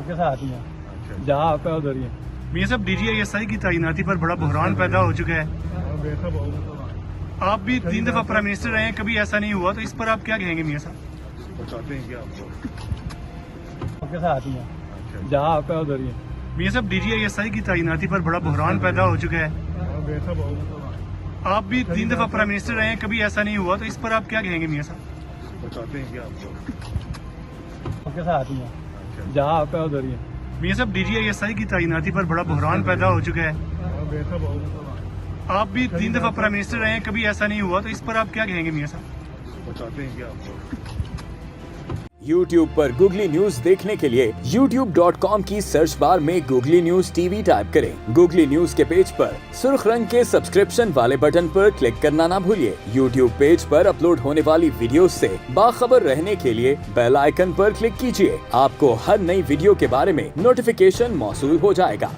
के साथ ही हैं, जहाँ आप है उधर ही हैं। मियां साहब DGISI की तैनाती पर बड़ा बहरान पैदा हो चुका है। आप भी 3 दफा प्राइम मिनिस्टर रहे हैं, कभी ऐसा नहीं हुआ, तो इस पर आप क्या कहेंगे मियां साहब? बताते हैं कि आपको के साथ ही हैं, जहाँ आप है उधर ही हैं। मियां साहब DGISI की तैनाती पर बड़ा बहरान पैदा हो चुका है। आप भी 3 दफा प्राइम मिनिस्टर रहे हैं, कभी ऐसा नहीं हुआ, तो इस पर आप क्या कहेंगे मियां साहब? बताते हैं कि आपको के साथ ही हैं, जहाँ आप है उधर ही हैं। मियां साहब DGISI की तैनाती पर बड़ा बहरान पैदा हो चुका है। आप भी 3 दफा प्राइम मिनिस्टर रहे हैं, कभी ऐसा नहीं हुआ, तो इस पर आप क्या कहेंगे मियां साहब? बताते हैं कि आपको YouTube पर गूगली न्यूज देखने के लिए youtube.com की सर्च बार में गूगली न्यूज TV टाइप करें। गूगली न्यूज के पेज पर सुर्ख रंग के सब्सक्रिप्शन वाले बटन पर क्लिक करना ना भूलिए। YouTube पेज पर अपलोड होने वाली वीडियोस से बाखबर रहने के लिए बेल आइकन पर क्लिक कीजिए। आपको हर नई वीडियो के बारे में नोटिफिकेशन मौसूल हो जाएगा।